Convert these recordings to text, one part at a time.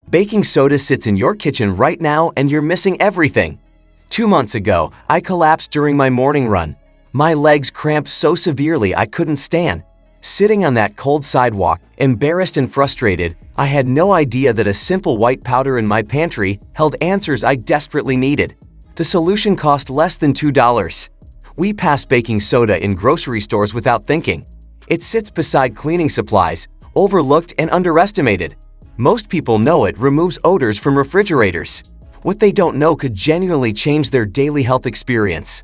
Baking soda sits in your kitchen right now and you're missing everything. 2 months ago, I collapsed during my morning run. My legs cramped so severely I couldn't stand. Sitting on that cold sidewalk, embarrassed and frustrated, I had no idea that a simple white powder in my pantry held answers I desperately needed. The solution cost less than $2. We pass baking soda in grocery stores without thinking. It sits beside cleaning supplies, overlooked and underestimated. Most people know it removes odors from refrigerators. What they don't know could genuinely change their daily health experience.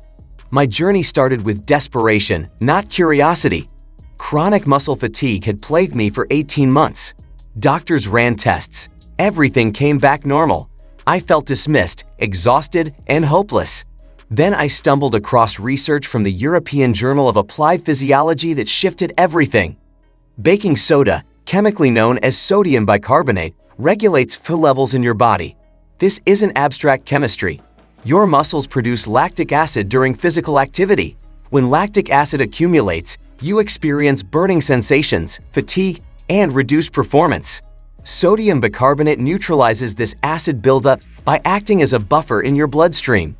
My journey started with desperation, not curiosity. Chronic muscle fatigue had plagued me for 18 months. Doctors ran tests. Everything came back normal. I felt dismissed, exhausted, and hopeless. Then I stumbled across research from the European Journal of Applied Physiology that shifted everything. Baking soda, chemically known as sodium bicarbonate, regulates Phe levels in your body. This isn't abstract chemistry. Your muscles produce lactic acid during physical activity. When lactic acid accumulates, you experience burning sensations, fatigue, and reduced performance. Sodium bicarbonate neutralizes this acid buildup by acting as a buffer in your bloodstream.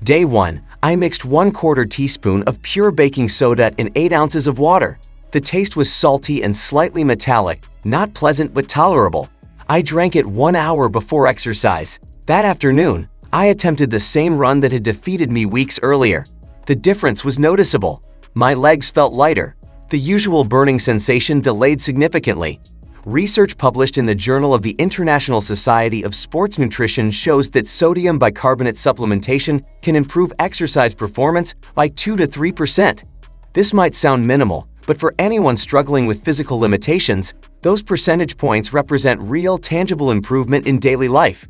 Day 1, I mixed 1/4 teaspoon of pure baking soda in 8 ounces of water. The taste was salty and slightly metallic, not pleasant but tolerable. I drank it 1 hour before exercise. That afternoon, I attempted the same run that had defeated me weeks earlier. The difference was noticeable. My legs felt lighter. The usual burning sensation delayed significantly. Research published in the Journal of the International Society of Sports Nutrition shows that sodium bicarbonate supplementation can improve exercise performance by 2 to 3%. This might sound minimal, but for anyone struggling with physical limitations, those percentage points represent real, tangible improvement in daily life.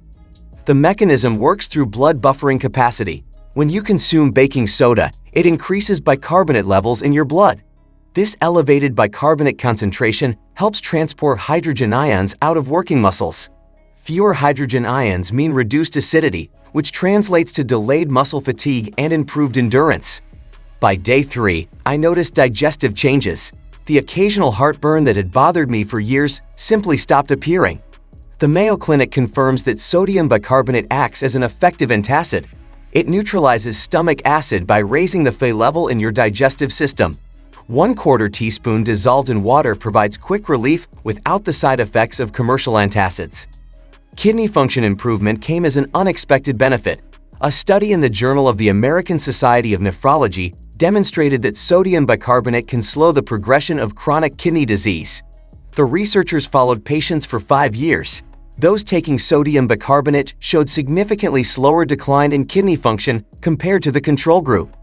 The mechanism works through blood buffering capacity. When you consume baking soda, it increases bicarbonate levels in your blood. This elevated bicarbonate concentration helps transport hydrogen ions out of working muscles. Fewer hydrogen ions mean reduced acidity, which translates to delayed muscle fatigue and improved endurance. By day 3, I noticed digestive changes. The occasional heartburn that had bothered me for years simply stopped appearing. The Mayo Clinic confirms that sodium bicarbonate acts as an effective antacid. It neutralizes stomach acid by raising the Phe level in your digestive system. 1/4 teaspoon dissolved in water provides quick relief without the side effects of commercial antacids. Kidney function improvement came as an unexpected benefit. A study in the Journal of the American Society of Nephrology demonstrated that sodium bicarbonate can slow the progression of chronic kidney disease. The researchers followed patients for 5 years. Those taking sodium bicarbonate showed significantly slower decline in kidney function compared to the control group.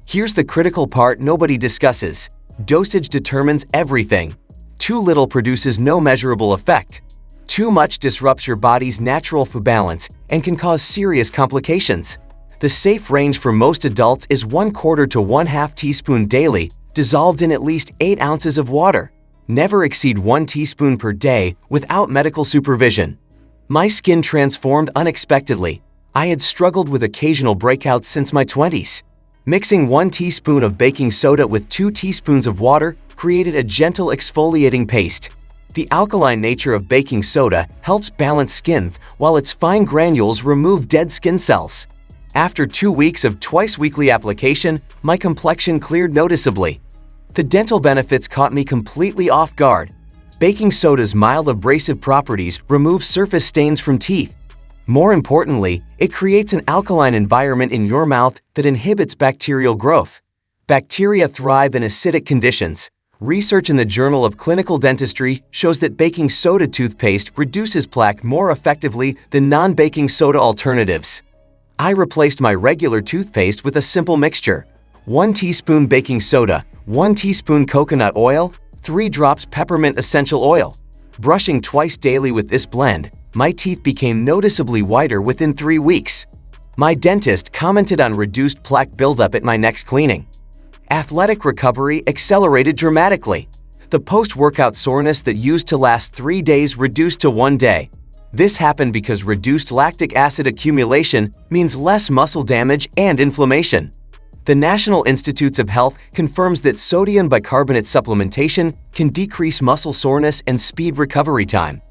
Here's the critical part nobody discusses. Dosage determines everything. Too little produces no measurable effect. Too much disrupts your body's natural Phe balance and can cause serious complications. The safe range for most adults is 1/4 to 1/2 teaspoon daily, dissolved in at least 8 ounces of water. Never exceed 1 teaspoon per day without medical supervision. My skin transformed unexpectedly. I had struggled with occasional breakouts since my 20s. Mixing 1 teaspoon of baking soda with 2 teaspoons of water created a gentle exfoliating paste. The alkaline nature of baking soda helps balance skin, while its fine granules remove dead skin cells. After 2 weeks of twice-weekly application, my complexion cleared noticeably. The dental benefits caught me completely off guard. Baking soda's mild abrasive properties remove surface stains from teeth. More importantly, it creates an alkaline environment in your mouth that inhibits bacterial growth. Bacteria thrive in acidic conditions. Research in the Journal of Clinical Dentistry shows that baking soda toothpaste reduces plaque more effectively than non-baking soda alternatives. I replaced my regular toothpaste with a simple mixture: 1 teaspoon baking soda, 1 teaspoon coconut oil, 3 drops peppermint essential oil. Brushing twice daily with this blend, my teeth became noticeably whiter within 3 weeks. My dentist commented on reduced plaque buildup at my next cleaning. Athletic recovery accelerated dramatically. The post-workout soreness that used to last 3 days reduced to 1 day. This happened because reduced lactic acid accumulation means less muscle damage and inflammation. The National Institutes of Health confirms that sodium bicarbonate supplementation can decrease muscle soreness and speed recovery time.